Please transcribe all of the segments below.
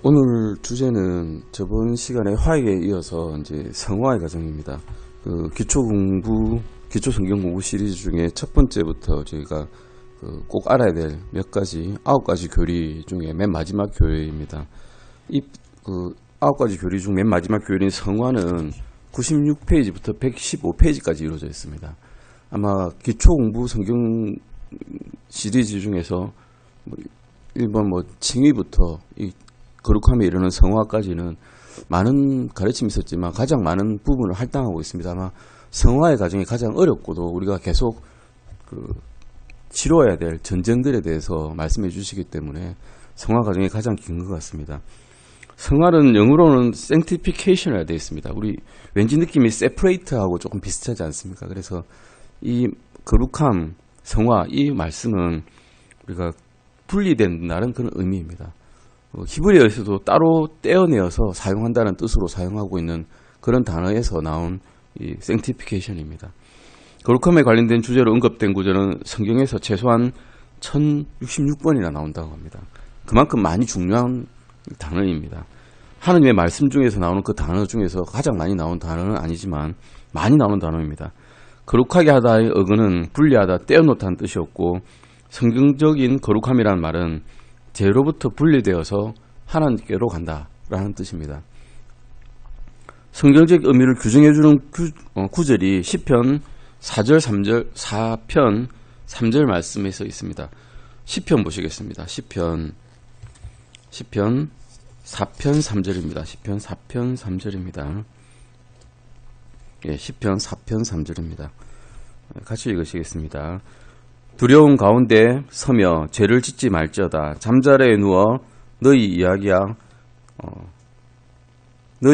오늘 주제는 저번 시간에 화익에 이어서 이제 성화의 과정입니다. 그 기초 성경 공부 시리즈 중에 첫 번째부터 저희가 꼭 알아야 될 몇 가지, 9가지 교리 중에 맨 마지막 교리입니다. 이 9가지 교리 중 맨 마지막 교리인 성화는 96페이지부터 115페이지까지 이루어져 있습니다. 아마 기초 공부 성경 시리즈 중에서 1번 칭의부터 이 거룩함에 이르는 성화까지는 많은 가르침이 있었지만 가장 많은 부분을 할당하고 있습니다. 아마 성화의 과정이 가장 어렵고도 우리가 계속 치러야 될 전쟁들에 대해서 말씀해 주시기 때문에 성화 과정이 가장 긴 것 같습니다. 성화는 영어로는 sanctification이라 되어 있습니다. 우리 왠지 느낌이 separate하고 조금 비슷하지 않습니까? 그래서 이 거룩함, 성화, 이 말씀은 우리가 분리된다는 그런 의미입니다. 히브리어에서도 따로 떼어내어서 사용한다는 뜻으로 사용하고 있는 그런 단어에서 나온 이 sanctification입니다. 거룩함에 관련된 주제로 언급된 구절은 성경에서 최소한 1066번이나 나온다고 합니다. 그만큼 많이 중요한 단어입니다. 하느님의 말씀 중에서 나오는 그 단어 중에서 가장 많이 나온 단어는 아니지만 많이 나오는 단어입니다. 거룩하게 하다의 어근은 분리하다, 떼어놓다는 뜻이었고, 성경적인 거룩함이라는 말은 죄로부터 분리되어서 하나님께로 간다라는 뜻입니다. 성경적 의미를 규정해주는 구절이 시편 4절, 3절, 4편 3절 말씀에서 있습니다. 시편 보시겠습니다. 시편 4편 3절입니다. 시편 4편 3절입니다. 예, 시편 4편 3절입니다. 같이 읽으시겠습니다. 두려움 가운데 서며 죄를 짓지 말지어다. 잠자리에 누워 너희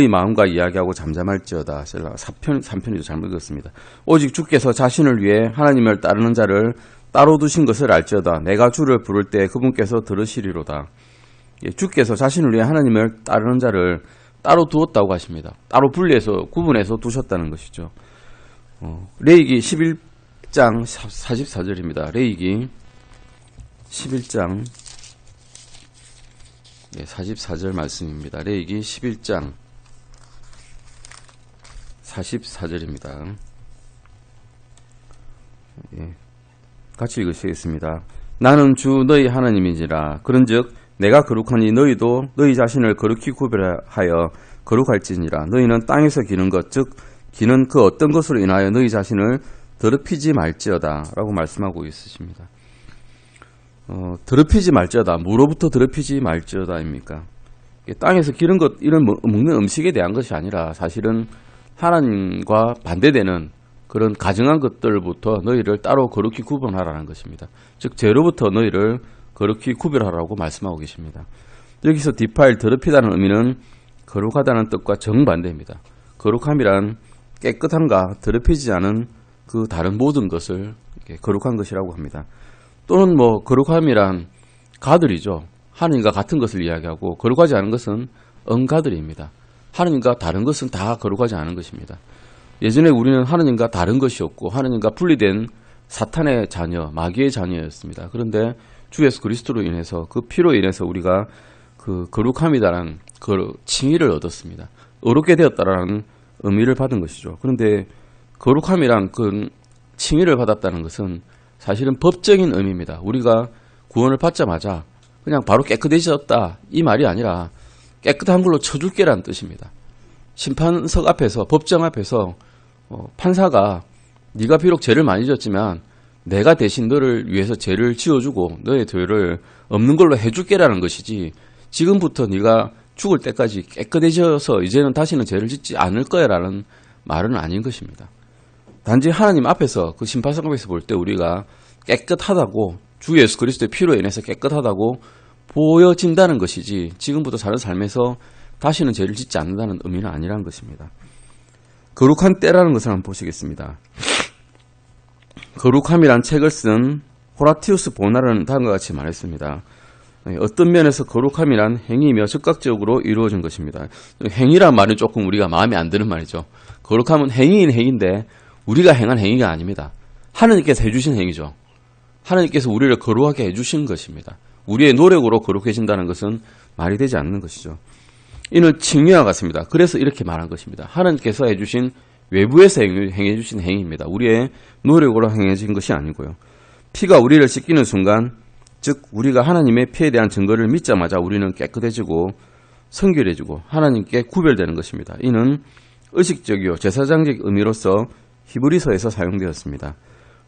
마음과 이야기하고 잠잠할지어다. 3편이죠. 잘못 읽었습니다. 오직 주께서 자신을 위해 하나님을 따르는 자를 따로 두신 것을 알지어다. 내가 주를 부를 때 그분께서 들으시리로다. 예, 주께서 자신을 위해 하나님을 따르는 자를 따로 두었다고 하십니다. 따로 분리해서 구분해서 두셨다는 것이죠. 레위기 11장 44절입니다. 레위기 11장 44절 말씀입니다. 레위기 11장 44절입니다. 예, 같이 읽으시겠습니다. 나는 주 너희 하나님이니라. 그런즉 내가 거룩하니 너희도 너희 자신을 거룩히 구별하여 거룩할지니라. 너희는 땅에서 기는 것, 즉 기는 그 어떤 것으로 인하여 너희 자신을 더럽히지 말지어다 라고 말씀하고 있으십니다. 더럽히지 말지어다. 뭐로부터 더럽히지 말지어다입니까? 땅에서 기른 것, 이런 먹는 음식에 대한 것이 아니라 사실은 하나님과 반대되는 그런 가증한 것들부터 너희를 따로 거룩히 구분하라는 것입니다. 즉 죄로부터 너희를 거룩히 구별하라고 말씀하고 계십니다. 여기서 defile, 더럽히다는 의미는 거룩하다는 뜻과 정반대입니다. 거룩함이란 깨끗함과 더럽히지 않은 그 다른 모든 것을 거룩한 것이라고 합니다. 또는 거룩함이란 가들이죠. 하느님과 같은 것을 이야기하고, 거룩하지 않은 것은 언가들입니다. 하느님과 다른 것은 다 거룩하지 않은 것입니다. 예전에 우리는 하느님과 다른 것이었고 하느님과 분리된 사탄의 자녀, 마귀의 자녀였습니다. 그런데 주 예수 그리스도로 인해서, 그 피로 인해서 우리가 그 거룩함이다라는 그 칭의를 얻었습니다. 의롭게 되었다라는 의미를 받은 것이죠. 그런데 거룩함이란 그 칭의를 받았다는 것은 사실은 법적인 의미입니다. 우리가 구원을 받자마자 그냥 바로 깨끗해졌다, 이 말이 아니라 깨끗한 걸로 쳐줄게라는 뜻입니다. 심판석 앞에서, 법정 앞에서 판사가 네가 비록 죄를 많이 졌지만 내가 대신 너를 위해서 죄를 지어주고 너의 죄를 없는 걸로 해줄게라는 것이지, 지금부터 네가 죽을 때까지 깨끗해져서 이제는 다시는 죄를 짓지 않을 거야라는 말은 아닌 것입니다. 단지 하나님 앞에서, 그 심판석 앞에서 볼 때 우리가 깨끗하다고, 주 예수 그리스도의 피로 인해서 깨끗하다고 보여진다는 것이지, 지금부터 사는 삶에서 다시는 죄를 짓지 않는다는 의미는 아니라는 것입니다. 거룩한 때라는 것을 한번 보시겠습니다. 거룩함이란 책을 쓴 호라티우스 보나르는 다음과 같이 말했습니다. 어떤 면에서 거룩함이란 행위이며 즉각적으로 이루어진 것입니다. 행위란 말은 조금 우리가 마음에 안 드는 말이죠. 거룩함은 행위인 행위인데 우리가 행한 행위가 아닙니다. 하느님께서 해주신 행위죠. 하나님께서 우리를 거룩하게 해주신 것입니다. 우리의 노력으로 거룩해진다는 것은 말이 되지 않는 것이죠. 이는 칭의와 같습니다. 그래서 이렇게 말한 것입니다. 하나님께서 해주신 외부에서 행해주신 행위입니다. 우리의 노력으로 행해진 것이 아니고요. 피가 우리를 씻기는 순간, 즉 우리가 하나님의 피에 대한 증거를 믿자마자 우리는 깨끗해지고 성결해지고 하나님께 구별되는 것입니다. 이는 의식적이요 제사장적 의미로서 히브리서에서 사용되었습니다.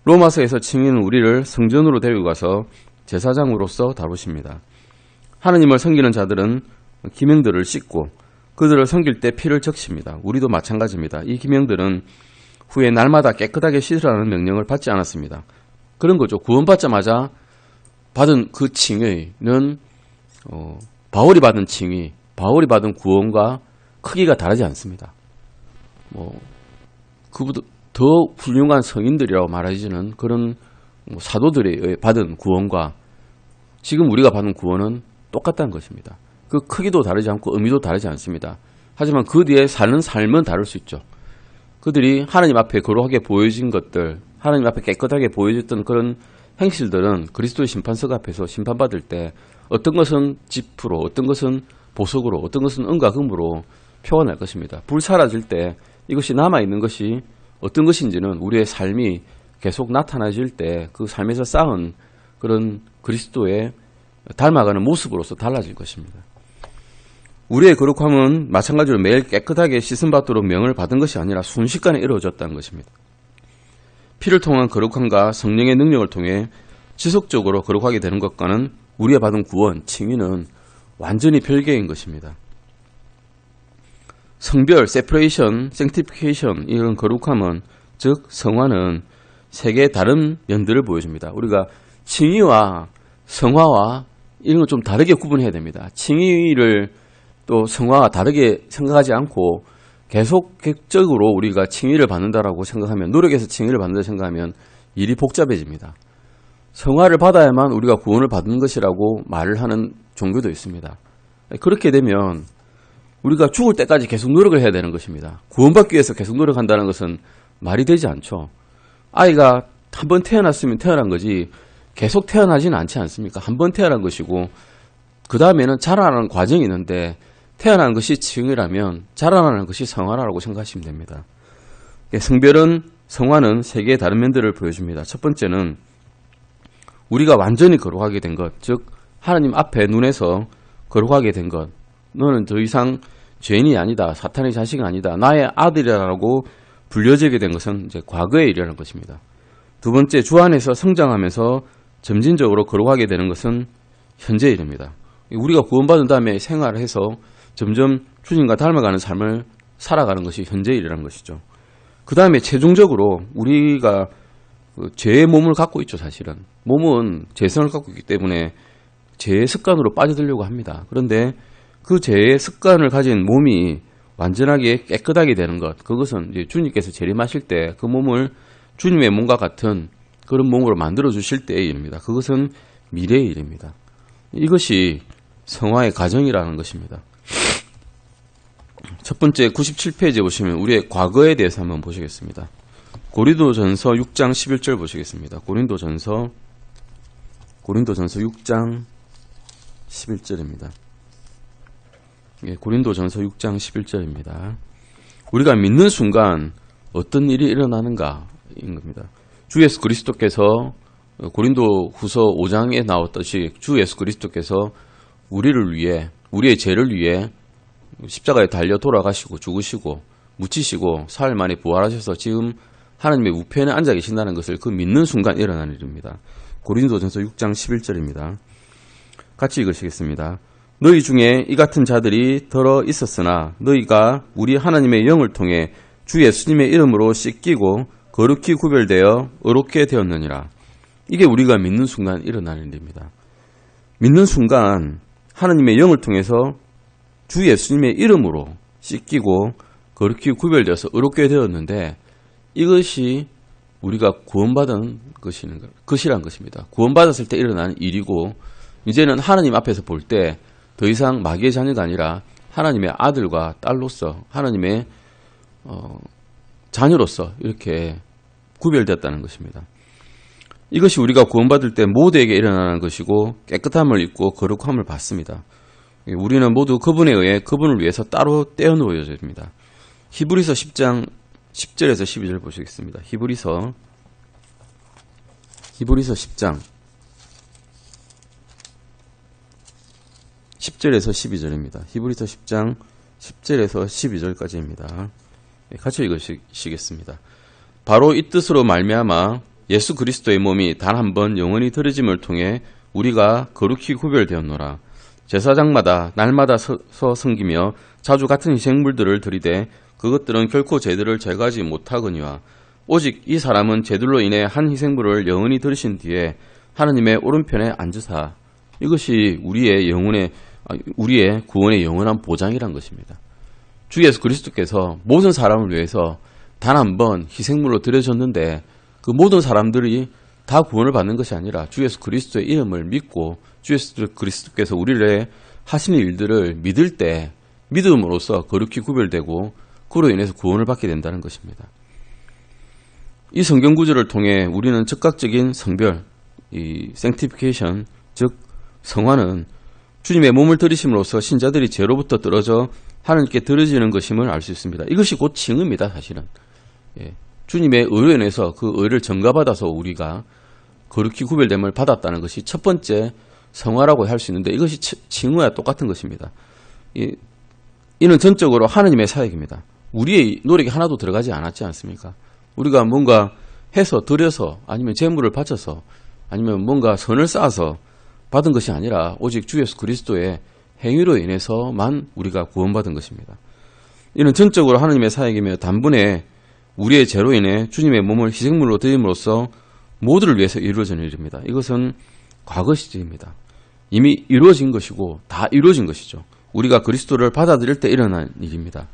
로마서에서 칭의는 우리를 성전으로 데리고 가서 제사장으로서 다루십니다. 하나님을 섬기는 자들은 기명들을 씻고 그들을 섬길 때 피를 적십니다. 우리도 마찬가지입니다. 이 기명들은 후에 날마다 깨끗하게 씻으라는 명령을 받지 않았습니다. 그런 거죠. 구원받자마자 받은 그 칭의는 바울이 받은 칭의, 바울이 받은 구원과 크기가 다르지 않습니다. 그보다 더 훌륭한 성인들이라고 말하지는 그런 사도들이 받은 구원과 지금 우리가 받은 구원은 똑같다는 것입니다. 그 크기도 다르지 않고 의미도 다르지 않습니다. 하지만 그 뒤에 사는 삶은 다를 수 있죠. 그들이 하나님 앞에 거룩하게 보여진 것들, 하나님 앞에 깨끗하게 보여졌던 그런 행실들은 그리스도의 심판석 앞에서 심판받을 때 어떤 것은 지프로, 어떤 것은 보석으로, 어떤 것은 은과 금으로 표현할 것입니다. 불 사라질 때 이것이 남아있는 것이 어떤 것인지는 우리의 삶이 계속 나타나질 때 그 삶에서 쌓은 그런 그리스도의 닮아가는 모습으로서 달라질 것입니다. 우리의 거룩함은 마찬가지로 매일 깨끗하게 씻음받도록 명을 받은 것이 아니라 순식간에 이루어졌다는 것입니다. 피를 통한 거룩함과 성령의 능력을 통해 지속적으로 거룩하게 되는 것과는 우리가 받은 구원, 칭의는 완전히 별개인 것입니다. 성별, separation, sanctification 이런 거룩함은 즉 성화는 세 개의 다른 면들을 보여줍니다. 우리가 칭의와 성화와 이런 걸 좀 다르게 구분해야 됩니다. 칭의를 또 성화와 다르게 생각하지 않고 계속적으로 우리가 칭의를 받는다라고 생각하면, 노력해서 칭의를 받는다 생각하면 일이 복잡해집니다. 성화를 받아야만 우리가 구원을 받는 것이라고 말을 하는 종교도 있습니다. 그렇게 되면 우리가 죽을 때까지 계속 노력을 해야 되는 것입니다. 구원받기 위해서 계속 노력한다는 것은 말이 되지 않죠. 아이가 한 번 태어났으면 태어난 거지 계속 태어나지는 않지 않습니까? 한 번 태어난 것이고 그 다음에는 자라나는 과정이 있는데 태어난 것이 칭의라면 자라나는 것이 성화라고 생각하시면 됩니다. 성별은, 성화는 세 개의 다른 면들을 보여줍니다. 첫 번째는 우리가 완전히 거룩하게 된 것, 즉 하나님 앞에 눈에서 거룩하게 된 것. 너는 더 이상 죄인이 아니다. 사탄의 자식은 아니다. 나의 아들이라고 불려지게 된 것은 이제 과거의 일이라는 것입니다. 두 번째, 주 안에서 성장하면서 점진적으로 거룩하게 되는 것은 현재의 일입니다. 우리가 구원받은 다음에 생활을 해서 점점 주님과 닮아가는 삶을 살아가는 것이 현재의 일이라는 것이죠. 그 다음에 최종적으로 우리가 죄의 몸을 갖고 있죠. 사실은 몸은 죄성을 갖고 있기 때문에 죄의 습관으로 빠져들려고 합니다. 그런데 그 죄의 습관을 가진 몸이 완전하게 깨끗하게 되는 것, 그것은 이제 주님께서 재림하실 때 그 몸을 주님의 몸과 같은 그런 몸으로 만들어 주실 때의 일입니다. 그것은 미래의 일입니다. 이것이 성화의 과정이라는 것입니다. 첫 번째 97페이지에 보시면 우리의 과거에 대해서 한번 보시겠습니다. 고린도전서 6장 11절 보시겠습니다. 고린도전서 6장 11절입니다. 예, 고린도전서 6장 11절입니다. 우리가 믿는 순간 어떤 일이 일어나는가인 겁니다. 주 예수 그리스도께서 고린도 후서 5장에 나왔듯이 주 예수 그리스도께서 우리를 위해, 우리의 죄를 위해 십자가에 달려 돌아가시고 죽으시고 묻히시고 사흘 만에 부활하셔서 지금 하나님의 우편에 앉아 계신다는 것을 그 믿는 순간 일어나는 일입니다. 고린도전서 6장 11절입니다. 같이 읽으시겠습니다. 너희 중에 이 같은 자들이 들어 있었으나 너희가 우리 하나님의 영을 통해 주 예수님의 이름으로 씻기고 거룩히 구별되어 의롭게 되었느니라. 이게 우리가 믿는 순간 일어나는 일입니다. 믿는 순간 하나님의 영을 통해서 주 예수님의 이름으로 씻기고 거룩히 구별되어서 의롭게 되었는데 이것이 우리가 구원받은 것이란 것입니다. 구원받았을 때 일어나는 일이고 이제는 하나님 앞에서 볼 때 더 이상 마귀의 자녀가 아니라 하나님의 아들과 딸로서 하나님의 자녀로서 이렇게 구별되었다는 것입니다. 이것이 우리가 구원받을 때 모두에게 일어나는 것이고 깨끗함을 입고 거룩함을 받습니다. 우리는 모두 그분에 의해 그분을 위해서 따로 떼어놓여야 됩니다. 히브리서 10장 10절에서 12절 보시겠습니다. 히브리서 10장 10절에서 12절입니다. 히브리서 10장 10절에서 12절까지입니다. 같이 읽으시겠습니다. 바로 이 뜻으로 말미암아 예수 그리스도의 몸이 단 한 번 영원히 들어짐을 통해 우리가 거룩히 구별되었노라. 제사장마다 날마다 서서 섬기며 자주 같은 희생물들을 드리되 그것들은 결코 죄들을 제거하지 못하거니와 오직 이 사람은 죄들로 인해 한 희생물을 영원히 들으신 뒤에 하느님의 오른편에 앉으사. 이것이 우리의 구원의 영원한 보장이란 것입니다. 주 예수 그리스도께서 모든 사람을 위해서 단 한 번 희생물로 드려졌는데 그 모든 사람들이 다 구원을 받는 것이 아니라 주 예수 그리스도의 이름을 믿고 주 예수 그리스도께서 우리를 하시는 일들을 믿을 때 믿음으로써 거룩히 구별되고 그로 인해서 구원을 받게 된다는 것입니다. 이 성경 구절을 통해 우리는 즉각적인 성별, 이 sanctification, 즉 성화는 주님의 몸을 들이심으로써 신자들이 죄로부터 떨어져 하나님께 들어지는 것임을 알 수 있습니다. 이것이 곧 칭의입니다. 사실은. 주님의 의로 인해서 그 의를 전가받아서 우리가 거룩히 구별됨을 받았다는 것이 첫 번째 성화라고 할 수 있는데 이것이 칭의와 똑같은 것입니다. 이는 전적으로 하나님의 사역입니다. 우리의 노력이 하나도 들어가지 않았지 않습니까? 우리가 뭔가 해서 드려서 아니면 재물을 바쳐서 아니면 뭔가 선을 쌓아서 받은 것이 아니라 오직 주 예수 그리스도의 행위로 인해서만 우리가 구원받은 것입니다. 이는 전적으로 하나님의 사역이며 단번에 우리의 죄로 인해 주님의 몸을 희생물로 드림으로써 모두를 위해서 이루어진 일입니다. 이것은 과거 시제입니다. 이미 이루어진 것이고 다 이루어진 것이죠. 우리가 그리스도를 받아들일 때 일어난 일입니다.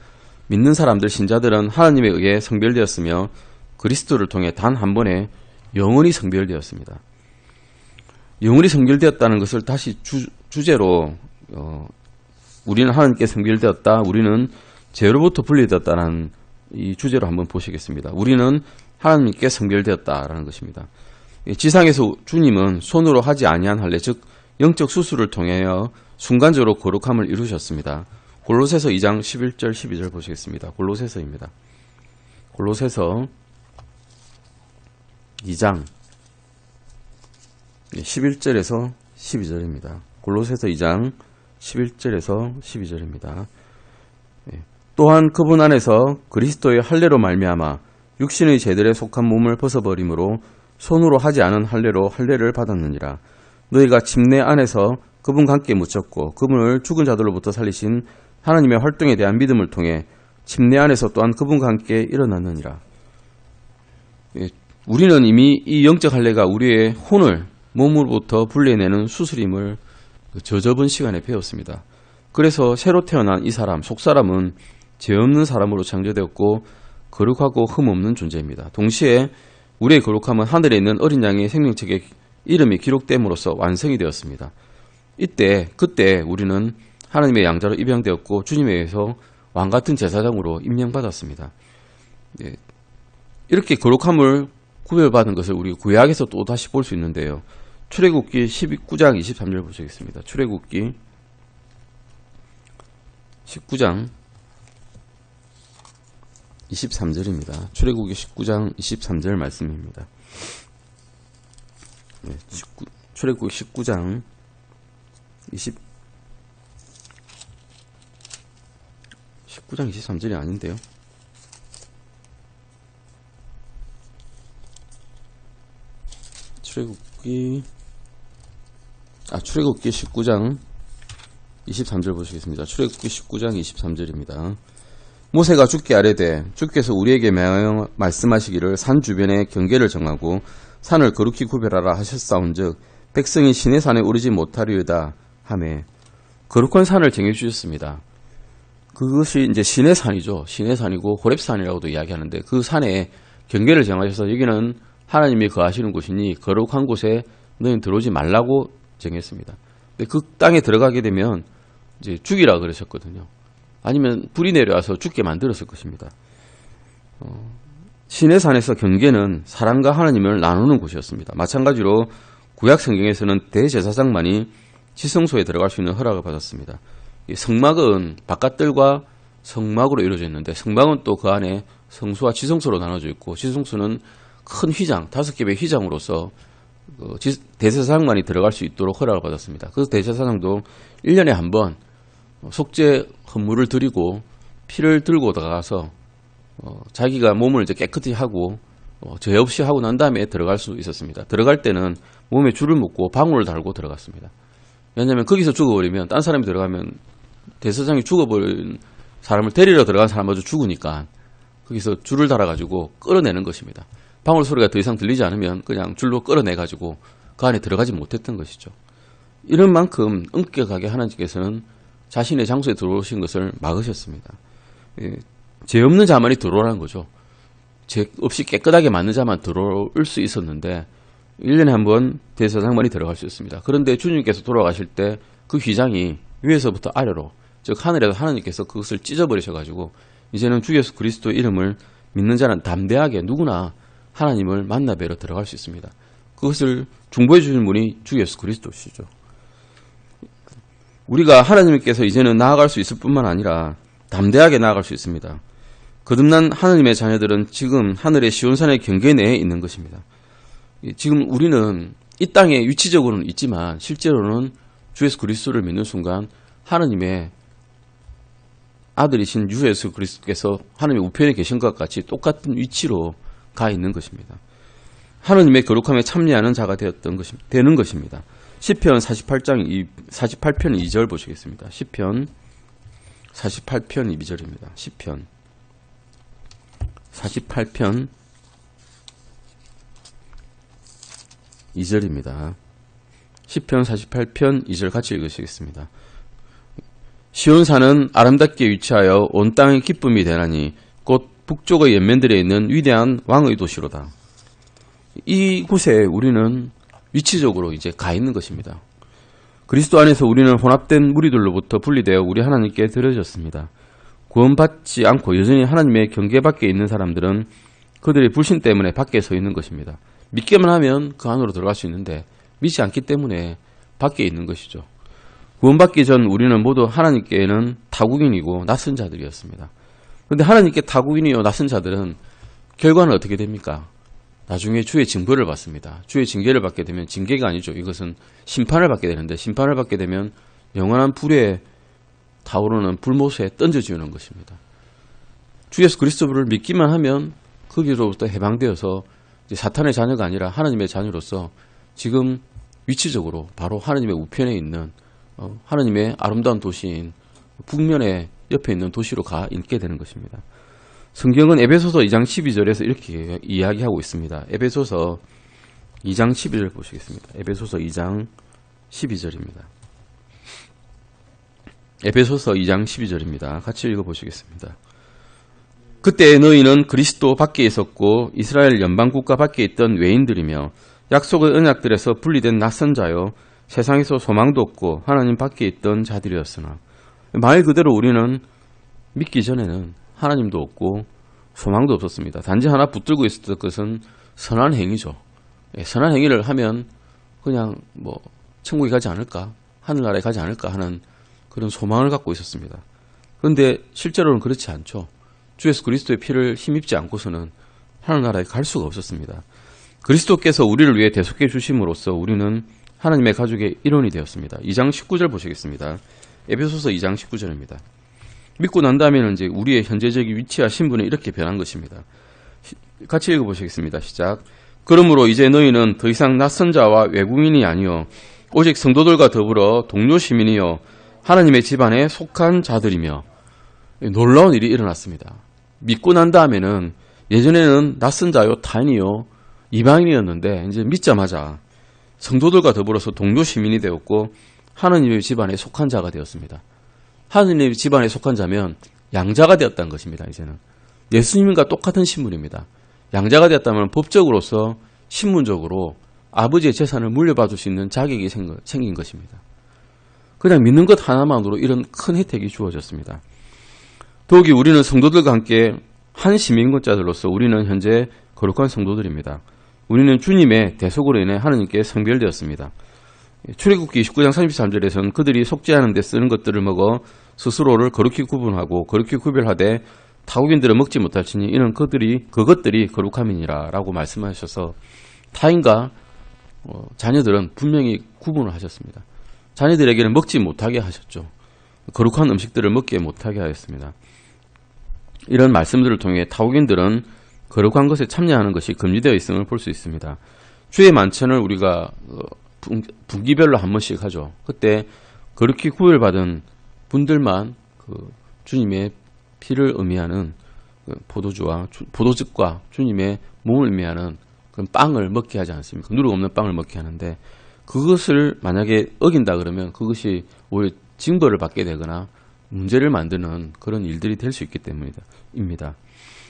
믿는 사람들, 신자들은 하나님에 의해 성별되었으며 그리스도를 통해 단 한 번에 영원히 성별되었습니다. 영원히 성별되었다는 것을 다시 주제로 우리는 하나님께 성별되었다, 우리는 죄로부터 분리되었다는 이 주제로 한번 보시겠습니다. 우리는 하나님께 성별되었다라는 것입니다. 지상에서 주님은 손으로 하지 아니한 할례, 즉 영적 수술을 통하여 순간적으로 거룩함을 이루셨습니다. 골로새서 2장 11절 12절 보시겠습니다. 골로새서입니다. 골로새서 2장 11절에서 12절입니다. 골로새서 2장 11절에서 12절입니다. 또한 그분 안에서 그리스도의 할례로 말미암아 육신의 죄들에 속한 몸을 벗어버림으로 손으로 하지 않은 할례로 할례를 받았느니라. 너희가 침례 안에서 그분과 함께 묻혔고 그분을 죽은 자들로부터 살리신 하나님의 활동에 대한 믿음을 통해 침례 안에서 또한 그분과 함께 일어났느니라. 우리는 이미 이 영적 할례가 우리의 혼을 몸으로부터 분리해내는 수술임을 저저번 시간에 배웠습니다. 그래서 새로 태어난 이 사람, 속사람은 죄 없는 사람으로 창조되었고 거룩하고 흠없는 존재입니다. 동시에 우리의 거룩함은 하늘에 있는 어린 양의 생명책에 이름이 기록됨으로써 완성이 되었습니다. 그때 우리는 하나님의 양자로 입양되었고 주님에 의해서 왕같은 제사장으로 임명받았습니다. 이렇게 거룩함을 구별받은 것을 우리 구약에서 또 다시 볼 수 있는데요. 출애굽기 19장 23절 보시겠습니다. 출애굽기 19장 23절입니다. 출애굽기 19장 23절 말씀입니다. 출애굽기 19장 19장 23절이 아닌데요. 출애굽기 19장 23절 보시겠습니다. 출애굽기 19장 23절입니다. 모세가 주께 아뢰되 주께서 우리에게 명하여 말씀하시기를 산 주변에 경계를 정하고 산을 거룩히 구별하라 하셨사온즉 백성이 시내 산에 오르지 못하리이다 하매 거룩한 산을 정해 주셨습니다. 그것이 이제 시내 산이죠. 시내 산이고 호렙산이라고도 이야기하는데 그 산에 경계를 정하셔서 여기는 하나님이 거하시는 곳이니 거룩한 곳에 너희는 들어오지 말라고 정했습니다. 근데 그 땅에 들어가게 되면 이제 죽이라 그러셨거든요. 아니면 불이 내려와서 죽게 만들었을 것입니다. 시내산에서 경계는 사람과 하나님을 나누는 곳이었습니다. 마찬가지로 구약 성경에서는 대제사장만이 지성소에 들어갈 수 있는 허락을 받았습니다. 이 성막은 바깥들과 성막으로 이루어져 있는데 성막은 또 그 안에 성수와 지성소로 나눠져 있고 지성소는 큰 휘장, 5겹의 휘장으로서 대제사장만이 들어갈 수 있도록 허락을 받았습니다. 그래서 대제사장도 1년에 한 번 속죄 헌물을 드리고 피를 들고 나가서 자기가 몸을 이제 깨끗이 하고 죄 없이 하고 난 다음에 들어갈 수 있었습니다. 들어갈 때는 몸에 줄을 묶고 방울을 달고 들어갔습니다. 왜냐하면 거기서 죽어버리면 딴 사람이 들어가면 대제사장이 죽어버린 사람을 데리러 들어간 사람마저 죽으니까 거기서 줄을 달아가지고 끌어내는 것입니다. 방울 소리가 더 이상 들리지 않으면 그냥 줄로 끌어내가지고 그 안에 들어가지 못했던 것이죠. 이런 만큼 엄격하게 하나님께서는 자신의 장소에 들어오신 것을 막으셨습니다. 죄 없는 자만이 들어오라는 거죠. 죄 없이 깨끗하게 맞는 자만 들어올 수 있었는데 1년에 한 번 대제사장만이 들어갈 수 있습니다. 그런데 주님께서 돌아가실 때 그 휘장이 위에서부터 아래로, 즉 하늘에서 하나님께서 그것을 찢어버리셔가지고 이제는 주 예수 그리스도의 이름을 믿는 자는 담대하게 누구나 하나님을 만나 뵈러 들어갈 수 있습니다. 그것을 중보해 주신 분이 주 예수 그리스도시죠. 우리가 하나님께서 이제는 나아갈 수 있을 뿐만 아니라 담대하게 나아갈 수 있습니다. 거듭난 하나님의 자녀들은 지금 하늘의 시온산의 경계 내에 있는 것입니다. 지금 우리는 이 땅에 위치적으로는 있지만 실제로는 주 예수 그리스도를 믿는 순간 하나님의 아들이신 주 예수 그리스도께서 하나님의 우편에 계신 것과 같이 똑같은 위치로 가 있는 것입니다. 하나님의 거룩함에 참여하는 자가 되는 것입니다. 시편 48편 2절 보시겠습니다. 시편 48편 2절입니다. 시편 48편 2절입니다. 시편 48편 2절 같이 읽으시겠습니다. 시온산은 아름답게 위치하여 온 땅의 기쁨이 되나니 곧 북쪽의 연면들에 있는 위대한 왕의 도시로다. 이곳에 우리는 위치적으로 이제 가 있는 것입니다. 그리스도 안에서 우리는 혼합된 무리들로부터 분리되어 우리 하나님께 드려졌습니다. 구원받지 않고 여전히 하나님의 경계 밖에 있는 사람들은 그들의 불신 때문에 밖에 서 있는 것입니다. 믿기만 하면 그 안으로 들어갈 수 있는데 믿지 않기 때문에 밖에 있는 것이죠. 구원받기 전 우리는 모두 하나님께는 타국인이고 낯선 자들이었습니다. 그런데 하나님께 타국인이요 낯선 자들은 결과는 어떻게 됩니까? 나중에 주의 징벌을 받습니다. 주의 징계를 받게 되면 징계가 아니죠. 이것은 심판을 받게 되는데 심판을 받게 되면 영원한 불에 타오르는 불못에 던져지는 것입니다. 주 예수 그리스도를 믿기만 하면 거기로부터 해방되어서 이제 사탄의 자녀가 아니라 하나님의 자녀로서 지금 위치적으로 바로 하나님의 우편에 있는 하나님의 아름다운 도시인 북면의 옆에 있는 도시로 가 있게 되는 것입니다. 성경은 에베소서 2장 12절에서 이렇게 이야기하고 있습니다. 에베소서 2장 12절 보시겠습니다. 에베소서 2장 12절입니다. 에베소서 2장 12절입니다. 같이 읽어보시겠습니다. 그때 너희는 그리스도 밖에 있었고 이스라엘 연방국가 밖에 있던 외인들이며 약속의 언약들에서 분리된 낯선 자요 세상에서 소망도 없고 하나님 밖에 있던 자들이었으나, 말 그대로 우리는 믿기 전에는 하나님도 없고 소망도 없었습니다. 단지 하나 붙들고 있었던 것은 선한 행위죠. 선한 행위를 하면 그냥 천국에 가지 않을까, 하늘나라에 가지 않을까 하는 그런 소망을 갖고 있었습니다. 그런데 실제로는 그렇지 않죠. 주 예수 그리스도의 피를 힘입지 않고서는 하늘나라에 갈 수가 없었습니다. 그리스도께서 우리를 위해 대속해 주심으로써 우리는 하나님의 가족의 일원이 되었습니다. 2장 19절 보시겠습니다. 에베소서 2장 19절입니다. 믿고 난 다음에는 이제 우리의 현재적인 위치와 신분은 이렇게 변한 것입니다. 같이 읽어보시겠습니다. 시작. 그러므로 이제 너희는 더 이상 낯선 자와 외국인이 아니요 오직 성도들과 더불어 동료 시민이요 하나님의 집안에 속한 자들이며. 놀라운 일이 일어났습니다. 믿고 난 다음에는 예전에는 낯선 자요 타인이요 이방인이었는데 이제 믿자마자 성도들과 더불어서 동료 시민이 되었고 하나님의 집안에 속한 자가 되었습니다. 하나님의 집안에 속한 자면 양자가 되었다는 것입니다. 이제는 예수님과 똑같은 신분입니다. 양자가 되었다면 법적으로서 신분적으로 아버지의 재산을 물려받을 수 있는 자격이 생긴 것입니다. 그냥 믿는 것 하나만으로 이런 큰 혜택이 주어졌습니다. 더욱이 우리는 성도들과 함께 한 시민권자들로서 우리는 현재 거룩한 성도들입니다. 우리는 주님의 대속으로 인해 하나님께 성별되었습니다. 출애굽기 29장 33절에서는 그들이 속죄하는 데 쓰는 것들을 먹어 스스로를 거룩히 구분하고 거룩히 구별하되 타국인들은 먹지 못할지니 이는 그것들이 거룩함이니라 라고 말씀하셔서 타인과 자녀들은 분명히 구분을 하셨습니다. 자녀들에게는 먹지 못하게 하셨죠. 거룩한 음식들을 먹게 못하게 하였습니다. 이런 말씀들을 통해 타국인들은 거룩한 것에 참여하는 것이 금지되어 있음을 볼 수 있습니다. 주의 만찬을 우리가 분기별로 한 번씩 하죠. 그때 거룩히 구별받은 분들만 주님의 피를 의미하는 포도주와 포도즙과 주님의 몸을 의미하는 그런 빵을 먹게 하지 않습니까? 누룩 없는 빵을 먹게 하는데 그것을 만약에 어긴다 그러면 그것이 오히려 징벌을 받게 되거나 문제를 만드는 그런 일들이 될 수 있기 때문입니다.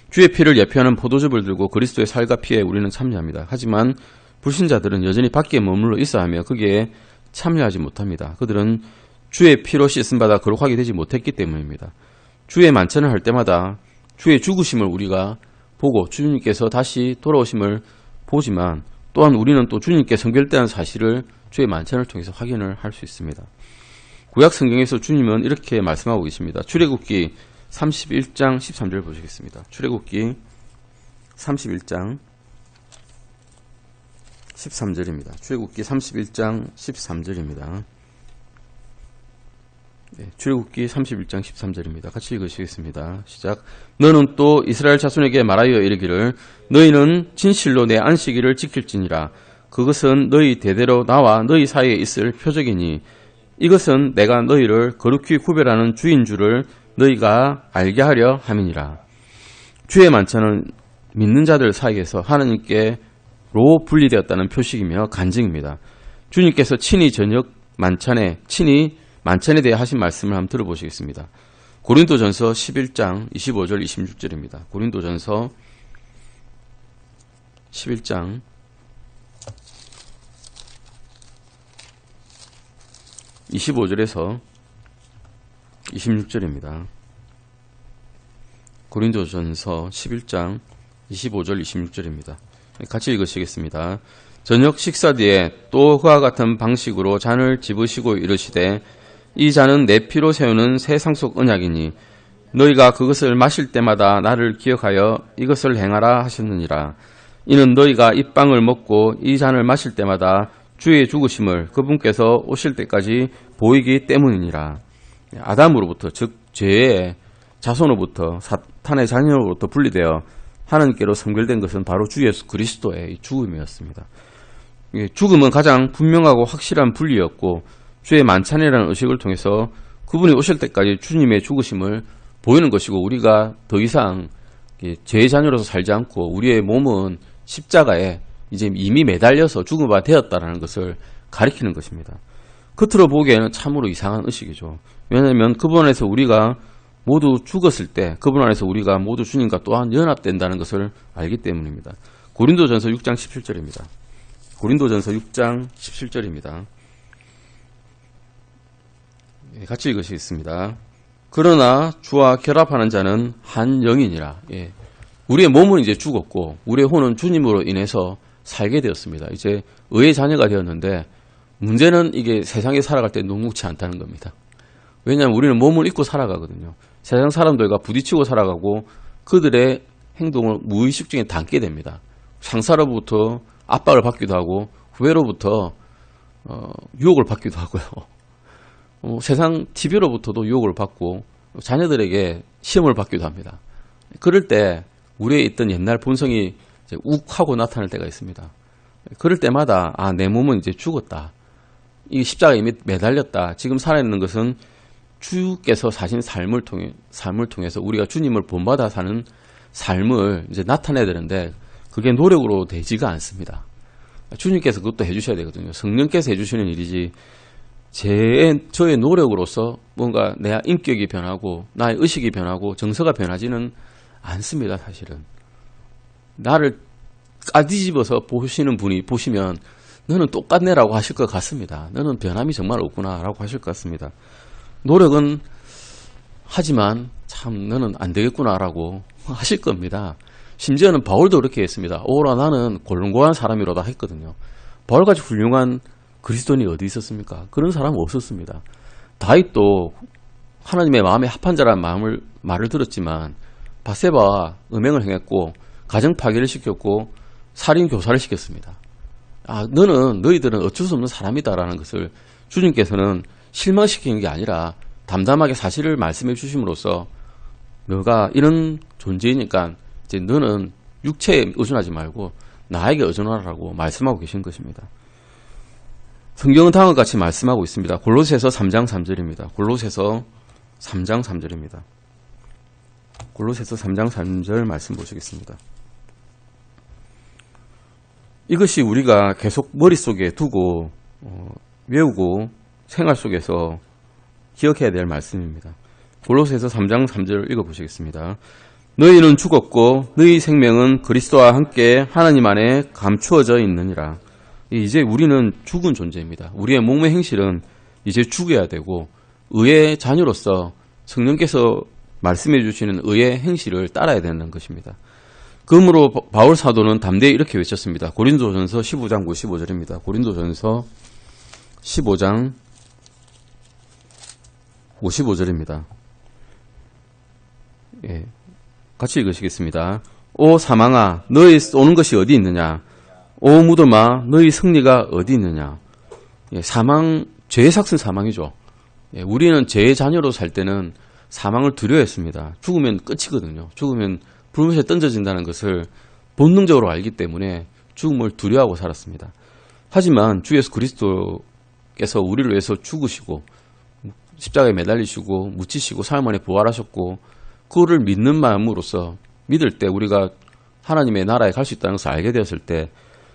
주의 피를 예표하는 포도즙을 들고 그리스도의 살과 피에 우리는 참여합니다. 하지만 불신자들은 여전히 밖에 머물러 있어야 하며 거기에 참여하지 못합니다. 그들은 주의 피로 씻음받아 거룩하게 되지 못했기 때문입니다. 주의 만찬을 할 때마다 주의 죽으심을 우리가 보고 주님께서 다시 돌아오심을 보지만 또한 우리는 또 주님께 성결되는 사실을 주의 만찬을 통해서 확인을 할 수 있습니다. 구약 성경에서 주님은 이렇게 말씀하고 계십니다. 출애굽기 31장 13절 보시겠습니다. 출애굽기 31장 13절입니다. 출애굽기 31장 13절입니다. 네, 출애굽기 31장 13절입니다. 같이 읽으시겠습니다. 시작. 너는 또 이스라엘 자손에게 말하여 이르기를 너희는 진실로 내 안식일을 지킬지니라. 그것은 너희 대대로 나와 너희 사이에 있을 표적이니 이것은 내가 너희를 거룩히 구별하는 주인 줄을 너희가 알게 하려 함이니라. 주의 만찬은 믿는 자들 사이에서 하나님께로 분리되었다는 표식이며 간증입니다. 주님께서 친히 저녁 만찬에 대해 하신 말씀을 한번 들어보시겠습니다. 고린도전서 11장 25절 26절입니다. 고린도전서 11장 25절에서 26절입니다. 고린도전서 11장 25절 26절입니다. 같이 읽으시겠습니다. 저녁 식사 뒤에 또 그와 같은 방식으로 잔을 집으시고 이르시되 이 잔은 내 피로 세우는 새 상속 언약이니 너희가 그것을 마실 때마다 나를 기억하여 이것을 행하라 하셨느니라. 이는 너희가 이 빵을 먹고 이 잔을 마실 때마다 주의 죽으심을 그분께서 오실 때까지 보이기 때문이니라. 아담으로부터 즉 죄의 자손으로부터 사탄의 자녀로부터 분리되어 하나님께로 성결된 것은 바로 주 예수 그리스도의 죽음이었습니다. 죽음은 가장 분명하고 확실한 분리였고 주의 만찬이라는 의식을 통해서 그분이 오실 때까지 주님의 죽으심을 보이는 것이고 우리가 더 이상 죄의 자녀로서 살지 않고 우리의 몸은 십자가에 이제 이미 매달려서 죽음바 되었다라는 것을 가리키는 것입니다. 겉으로 보기에는 참으로 이상한 의식이죠. 왜냐하면 그분 안에서 우리가 모두 죽었을 때 그분 안에서 우리가 모두 주님과 또한 연합된다는 것을 알기 때문입니다. 고린도전서 6장 17절입니다. 고린도전서 6장 17절입니다. 같이 읽으시겠습니다. 그러나 주와 결합하는 자는 한 영이니라. 우리의 몸은 이제 죽었고 우리의 혼은 주님으로 인해서 살게 되었습니다. 이제 의의 자녀가 되었는데 문제는 이게 세상에 살아갈 때 녹록치 않다는 겁니다. 왜냐하면 우리는 몸을 입고 살아가거든요. 세상 사람들과 부딪히고 살아가고 그들의 행동을 무의식 중에 담게 됩니다. 상사로부터 압박을 받기도 하고 후배로부터 유혹을 받기도 하고요. 세상 TV로부터도 유혹을 받고 자녀들에게 시험을 받기도 합니다. 그럴 때 우리에 있던 옛날 본성이 이제 욱하고 나타날 때가 있습니다. 그럴 때마다 내 몸은 이제 죽었다. 이 십자가에 이미 매달렸다. 지금 살아있는 것은 주께서 사신 삶을 통해서 우리가 주님을 본받아 사는 삶을 이제 나타내야 되는데 그게 노력으로 되지가 않습니다. 주님께서 그것도 해주셔야 되거든요. 성령께서 해주시는 일이지 저의 노력으로서 뭔가 내 인격이 변하고 나의 의식이 변하고 정서가 변하지는 않습니다. 사실은 나를 까뒤집어서 보시는 분이 보시면 너는 똑같네라고 하실 것 같습니다. 너는 변함이 정말 없구나라고 하실 것 같습니다. 노력은 하지만 참 너는 안 되겠구나라고 하실 겁니다. 심지어는 바울도 그렇게 했습니다. 오라 나는 곤고한 사람이로다 했거든요. 바울같이 훌륭한 그리스도인이 어디 있었습니까? 그런 사람은 없었습니다. 다윗도 하나님의 마음에 합한 자라는 말을 들었지만 밧세바와 음행을 행했고 가정 파괴를 시켰고 살인 교사를 시켰습니다. 너희들은 어쩔 수 없는 사람이다라는 것을 주님께서는 실망시키는 게 아니라 담담하게 사실을 말씀해 주심으로써 너가 이런 존재이니까 이제 너는 육체에 의존하지 말고 나에게 의존하라고 말씀하고 계신 것입니다. 성경은 다음과 같이 말씀하고 있습니다. 골로새서 3장 3절입니다. 골로새서 3장 3절입니다. 골로새서 3장 3절 말씀 보시겠습니다. 이것이 우리가 계속 머릿속에 두고 외우고 생활 속에서 기억해야 될 말씀입니다. 골로새서 3장 3절 읽어보시겠습니다. 너희는 죽었고 너희 생명은 그리스도와 함께 하나님 안에 감추어져 있느니라. 이제 우리는 죽은 존재입니다. 우리의 몸의 행실은 이제 죽여야 되고 의의 자녀로서 성령께서 말씀해 주시는 의의 행실을 따라야 되는 것입니다. 그러므로 바울 사도는 담대히 이렇게 외쳤습니다. 고린도전서 15장 55절입니다. 고린도전서 15장 55절입니다. 예, 같이 읽으시겠습니다. 오 사망아 너희 쏘는 것이 어디 있느냐? 오 무덤아 너희 승리가 어디 있느냐? 예, 사망, 죄의 삭은 사망이죠. 예, 우리는 죄의 자녀로 살 때는 사망을 두려워했습니다. 죽으면 끝이거든요. 죽으면 불못에 던져진다는 것을 본능적으로 알기 때문에 죽음을 두려워하고 살았습니다. 하지만 주 예수 그리스도께서 우리를 위해서 죽으시고 십자가에 매달리시고 묻히시고 사흘 만에 부활하셨고 그거를 믿는 마음으로써 믿을 때 우리가 하나님의 나라에 갈 수 있다는 것을 알게 되었을 때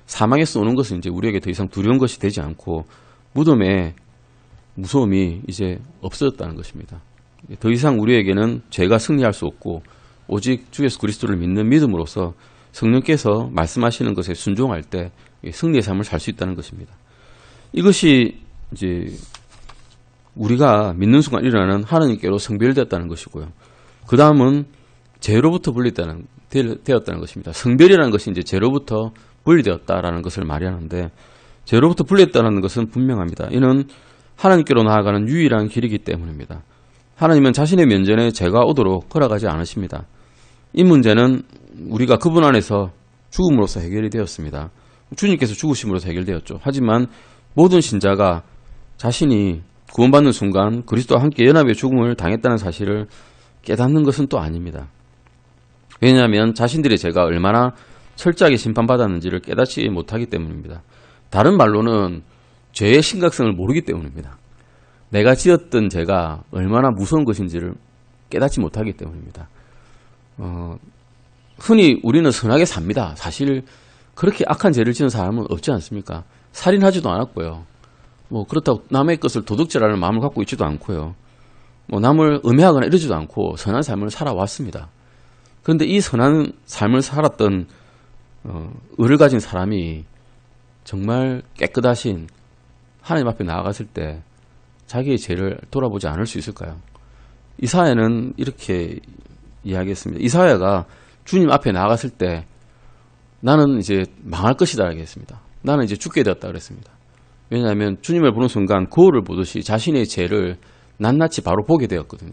사망에서 오는 것은 이제 우리에게 더 이상 두려운 것이 되지 않고 무덤의 무서움이 이제 없어졌다는 것입니다. 더 이상 우리에게는 죄가 승리할 수 없고 오직 주 예수 그리스도를 믿는 믿음으로써 성령께서 말씀하시는 것에 순종할 때 승리의 삶을 살 수 있다는 것입니다. 이것이 이제 우리가 믿는 순간 일어나는 하나님께로 성별되었다는 것이고요. 그 다음은 죄로부터 분리되었다는 것입니다. 성별이라는 것이 이제 죄로부터 분리되었다라는 것을 말하는데 죄로부터 분리했다는 것은 분명합니다. 이는 하나님께로 나아가는 유일한 길이기 때문입니다. 하나님은 자신의 면전에 죄가 오도록 허락하지 않으십니다. 이 문제는 우리가 그분 안에서 죽음으로써 해결이 되었습니다. 주님께서 죽으심으로써 해결되었죠. 하지만 모든 신자가 자신이 구원받는 순간 그리스도와 함께 연합의 죽음을 당했다는 사실을 깨닫는 것은 또 아닙니다. 왜냐하면 자신들의 죄가 얼마나 철저하게 심판받았는지를 깨닫지 못하기 때문입니다. 다른 말로는 죄의 심각성을 모르기 때문입니다. 내가 지었던 죄가 얼마나 무서운 것인지를 깨닫지 못하기 때문입니다. 흔히 우리는 선하게 삽니다. 사실 그렇게 악한 죄를 지은 사람은 없지 않습니까? 살인하지도 않았고요. 그렇다고 남의 것을 도둑질하는 마음을 갖고 있지도 않고요. 남을 음해하거나 이러지도 않고 선한 삶을 살아왔습니다. 그런데 이 선한 삶을 살았던 의를 가진 사람이 정말 깨끗하신 하나님 앞에 나아갔을 때 자기의 죄를 돌아보지 않을 수 있을까요? 이사야는 이렇게 이야기했습니다. 이사야가 주님 앞에 나아갔을 때 나는 이제 망할 것이다 라겠습니다. 나는 이제 죽게 되었다 그랬습니다. 왜냐하면 주님을 보는 순간 거울을 보듯이 자신의 죄를 낱낱이 바로 보게 되었거든요.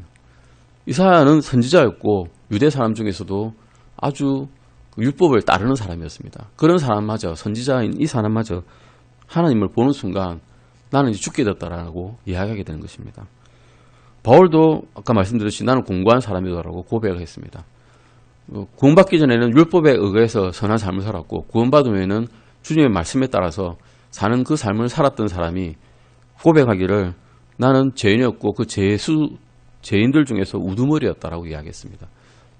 이사야는 선지자였고 유대 사람 중에서도 아주 율법을 따르는 사람이었습니다. 그런 사람마저 선지자인 이 사람마저 하나님을 보는 순간 나는 이제 죽게 되었다라고 이야기하게 되는 것입니다. 바울도 아까 말씀드렸듯이 나는 공고한 사람이다라고 고백을 했습니다. 구원받기 전에는 율법에 의해서 선한 삶을 살았고 구원받은 후에는 주님의 말씀에 따라서 사는 그 삶을 살았던 사람이 고백하기를 나는 죄인이었고 그 죄인들 중에서 우두머리였다라고 이야기했습니다.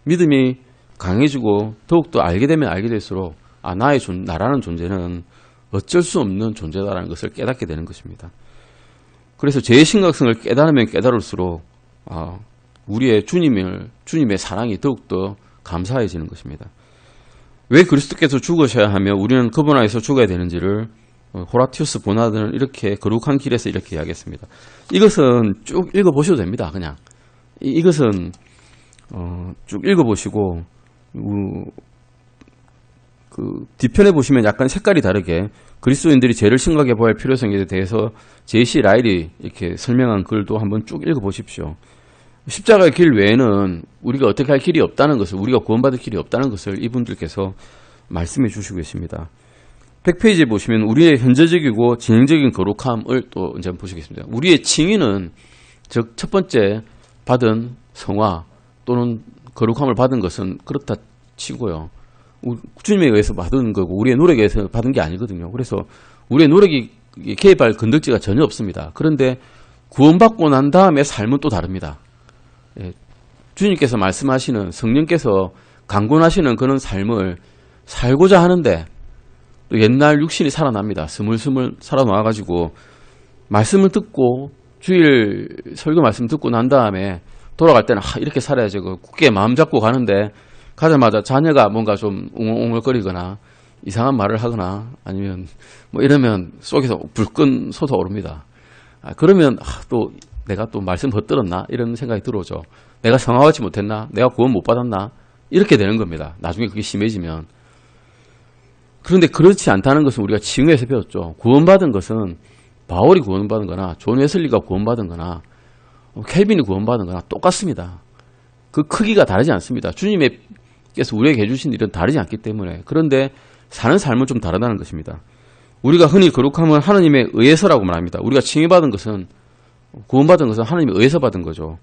믿음이 강해지고 더욱더 알게 되면 알게 될수록 나라는 존재는 어쩔 수 없는 존재다라는 것을 깨닫게 되는 것입니다. 그래서 죄의 심각성을 깨달으면 깨달을수록 우리의 주님의 사랑이 더욱더 감사해지는 것입니다. 왜 그리스도께서 죽으셔야 하며 우리는 그분 안에서 죽어야 되는지를 호라티우스 보나드는 이렇게 거룩한 길에서 이렇게 이야기했습니다. 이것은 쭉 읽어보셔도 됩니다. 그냥 이것은 쭉 읽어보시고 그 뒤편에 보시면 약간 색깔이 다르게 그리스도인들이 죄를 심각하게 보아야 할 필요성에 대해서 제이씨 라일이 이렇게 설명한 글도 한번 쭉 읽어보십시오. 십자가의 길 외에는 우리가 어떻게 할 길이 없다는 것을, 우리가 구원받을 길이 없다는 것을 이분들께서 말씀해 주시고 계십니다. 100페이지에 보시면 우리의 현재적이고 진행적인 거룩함을 또 이제 한번 보시겠습니다. 우리의 칭의는 즉 첫 번째 받은 성화 또는 거룩함을 받은 것은 그렇다 치고요. 주님에 의해서 받은 거고 우리의 노력에 의해서 받은 게 아니거든요. 그래서 우리의 노력이 개입할 건덕지가 전혀 없습니다. 그런데 구원받고 난 다음에 삶은 또 다릅니다. 예, 주님께서 말씀하시는, 성령께서 강권하시는 그런 삶을 살고자 하는데 또 옛날 육신이 살아납니다. 스물스물 살아나와가지고 말씀을 듣고 주일 설교 말씀 듣고 난 다음에 돌아갈 때는 이렇게 살아야지 굳게 마음 잡고 가는데 가자마자 자녀가 뭔가 좀 웅얼웅얼거리거나 이상한 말을 하거나 아니면 뭐 이러면 속에서 불끈 솟아오릅니다. 그러면 또 내가 또 말씀 헛들었나 이런 생각이 들어오죠. 내가 성화하지 못했나? 내가 구원 못 받았나? 이렇게 되는 겁니다. 나중에 그게 심해지면. 그런데 그렇지 않다는 것은 우리가 칭의에서 배웠죠. 구원받은 것은 바울이 구원받은 거나 존 웨슬리가 구원받은 거나 켈빈이 구원받은 거나 똑같습니다. 그 크기가 다르지 않습니다. 주님께서 우리에게 해주신 일은 다르지 않기 때문에. 그런데 사는 삶은 좀 다르다는 것입니다. 우리가 흔히 거룩함은 하나님에 의해서라고 말합니다. 우리가 칭의받은 것은, 구원받은 것은 하나님에 의해서 받은 거죠.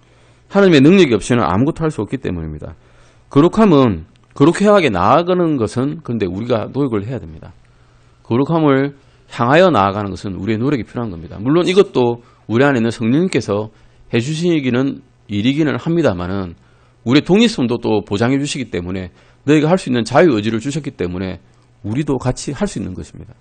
하나님의 능력이 없이는 아무것도 할 수 없기 때문입니다. 거룩함은, 거룩하게 나아가는 것은 그런데 우리가 노력을 해야 됩니다. 거룩함을 향하여 나아가는 것은 우리의 노력이 필요한 겁니다. 물론 이것도 우리 안에 있는 성령님께서 해주시기는 일이기는 합니다만은 우리의 독립성도 또 보장해 주시기 때문에 너희가 할 수 있는 자유의지를 주셨기 때문에 우리도 같이 할 수 있는 것입니다.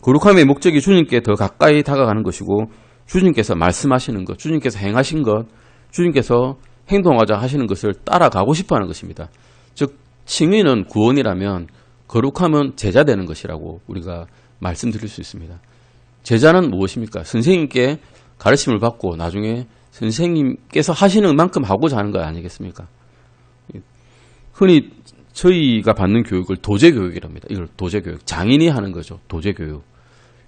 거룩함의 목적이 주님께 더 가까이 다가가는 것이고 주님께서 말씀하시는 것, 주님께서 행하신 것, 주님께서 행동하자 하시는 것을 따라가고 싶어하는 것입니다. 즉 칭의는 구원이라면 거룩함은 제자 되는 것이라고 우리가 말씀드릴 수 있습니다. 제자는 무엇입니까? 선생님께 가르침을 받고 나중에 선생님께서 하시는 만큼 하고자 하는 거 아니겠습니까? 흔히 저희가 받는 교육을 도제교육이랍니다. 이걸 도제교육, 장인이 하는 거죠. 도제교육.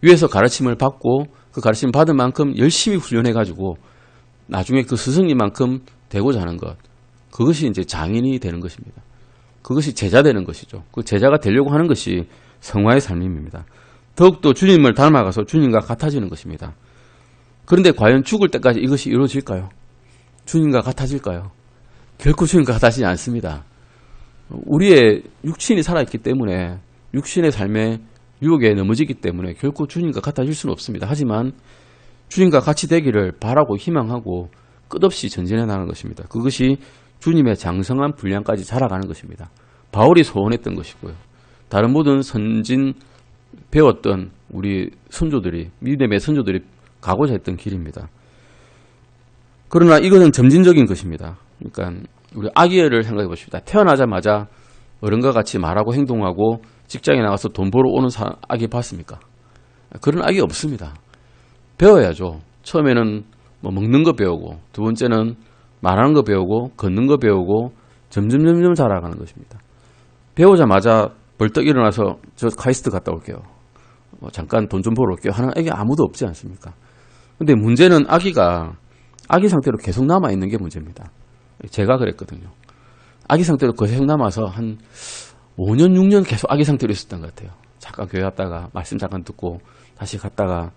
위에서 가르침을 받고 그 가르침을 받은 만큼 열심히 훈련해가지고 나중에 그 스승님만큼 되고자 하는 것, 그것이 이제 장인이 되는 것입니다. 그것이 제자 되는 것이죠. 그 제자가 되려고 하는 것이 성화의 삶입니다. 더욱더 주님을 닮아가서 주님과 같아지는 것입니다. 그런데 과연 죽을 때까지 이것이 이루어질까요? 주님과 같아질까요? 결코 주님과 같아지지 않습니다. 우리의 육신이 살아있기 때문에 육신의 삶의 유혹에 넘어지기 때문에 결코 주님과 같아질 수는 없습니다. 하지만 주님과 같이 되기를 바라고 희망하고 끝없이 전진해 나가는 것입니다. 그것이 주님의 장성한 분량까지 자라가는 것입니다. 바울이 소원했던 것이고요. 다른 모든 선진 배웠던 우리 선조들이, 믿음의 선조들이 가고자 했던 길입니다. 그러나 이것은 점진적인 것입니다. 그러니까 우리 아기를 생각해 보십시다. 태어나자마자 어른과 같이 말하고 행동하고 직장에 나가서 돈 벌어 오는 아기 봤습니까? 그런 아기 없습니다. 배워야죠. 처음에는 뭐 먹는 거 배우고, 두 번째는 말하는 거 배우고, 걷는 거 배우고, 점점 자라가는 것입니다. 배우자마자 벌떡 일어나서 저 카이스트 갔다 올게요. 잠깐 돈 좀 벌어 올게요 하는 아기 아무도 없지 않습니까? 근데 문제는 아기가 아기 상태로 계속 남아있는 게 문제입니다. 제가 그랬거든요. 아기 상태로 계속 남아서 한 5년, 6년 계속 아기 상태로 있었던 것 같아요. 잠깐 교회 갔다가 말씀 잠깐 듣고 다시 갔다가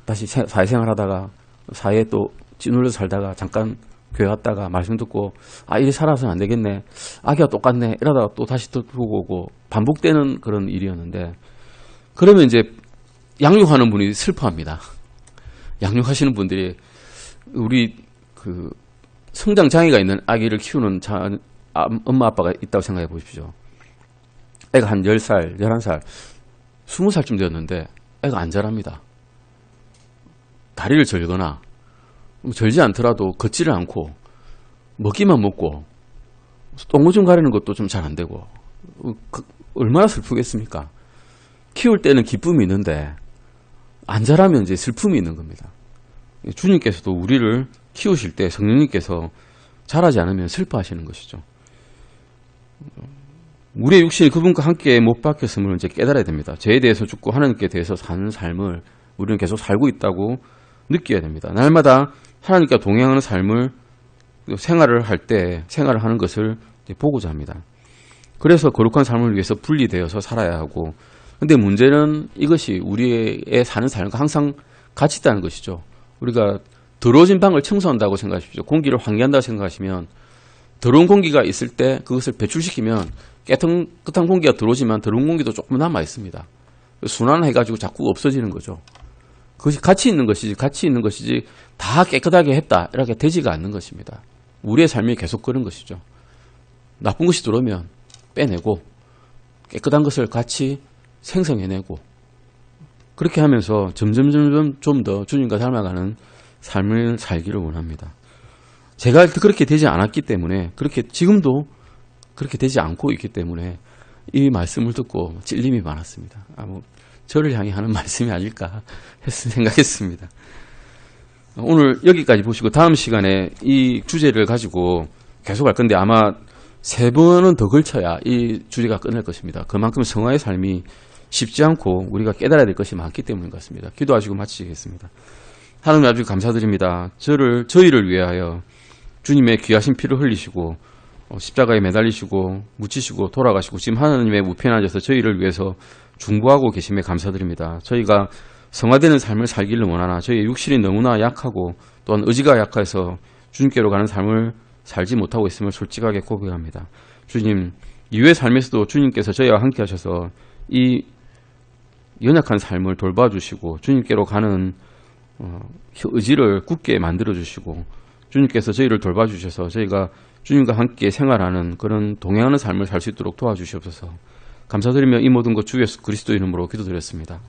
다시 사회생활 하다가 사회에 또 찌눌려서 살다가 잠깐 교회 갔다가 말씀 듣고 이리 살아서는 안 되겠네. 아기가 똑같네. 이러다가 또 다시 듣고 오고 반복되는 그런 일이었는데 그러면 이제 양육하는 분이 슬퍼합니다. 양육하시는 분들이 우리 그 성장 장애가 있는 아기를 키우는 엄마 아빠가 있다고 생각해 보십시오. 애가 한 10살, 11살, 20살쯤 되었는데 애가 안 자랍니다. 다리를 절거나 절지 않더라도 걷지를 않고 먹기만 먹고 똥오줌 가리는 것도 좀 잘 안 되고 얼마나 슬프겠습니까? 키울 때는 기쁨이 있는데 안 자라면 이제 슬픔이 있는 겁니다. 주님께서도 우리를 키우실 때 성령님께서 자라지 않으면 슬퍼하시는 것이죠. 우리의 육신이 그분과 함께 못 박혔음을 이제 깨달아야 됩니다. 죄에 대해서 죽고 하나님께 대해서 사는 삶을 우리는 계속 살고 있다고 느껴야 됩니다. 날마다 하나님과 동행하는 삶을 생활을 할 때 생활을 하는 것을 보고자 합니다. 그래서 거룩한 삶을 위해서 분리되어서 살아야 하고, 근데 문제는 이것이 우리의 사는 삶과 항상 같이 있다는 것이죠. 우리가 더러워진 방을 청소한다고 생각하십시오. 공기를 환기한다고 생각하시면 더러운 공기가 있을 때 그것을 배출시키면 깨끗한 공기가 들어오지만 더러운 공기도 조금 남아 있습니다. 순환해가지고 자꾸 없어지는 거죠. 그것이 같이 있는 것이지 다 깨끗하게 했다 이렇게 되지가 않는 것입니다. 우리의 삶이 계속 그런 것이죠. 나쁜 것이 들어오면 빼내고 깨끗한 것을 같이 생성해내고, 그렇게 하면서 점점 좀 더 주님과 닮아가는 삶을 살기를 원합니다. 제가 그렇게 되지 않았기 때문에, 지금도 그렇게 되지 않고 있기 때문에 이 말씀을 듣고 찔림이 많았습니다. 저를 향해 하는 말씀이 아닐까 생각했습니다. 오늘 여기까지 보시고 다음 시간에 이 주제를 가지고 계속 할 건데 아마 3번은 더 걸쳐야 이 주제가 끝날 것입니다. 그만큼 성화의 삶이 쉽지 않고 우리가 깨달아야 될 것이 많기 때문인 것 같습니다. 기도하시고 마치겠습니다. 하나님 아버지 감사드립니다. 저희를 위하여 주님의 귀하신 피를 흘리시고 십자가에 매달리시고 묻히시고 돌아가시고 지금 하나님의 우편에 앉아서 저희를 위해서 중보하고 계심에 감사드립니다. 저희가 성화되는 삶을 살기를 원하나 저희의 육신이 너무나 약하고 또한 의지가 약해서 주님께로 가는 삶을 살지 못하고 있음을 솔직하게 고백합니다. 주님, 이후의 삶에서도 주님께서 저희와 함께 하셔서 이 연약한 삶을 돌봐주시고 주님께로 가는 의지를 굳게 만들어주시고 주님께서 저희를 돌봐주셔서 저희가 주님과 함께 생활하는 그런 동행하는 삶을 살 수 있도록 도와주시옵소서. 감사드리며 이 모든 것 주 예수 그리스도 이름으로 기도드렸습니다.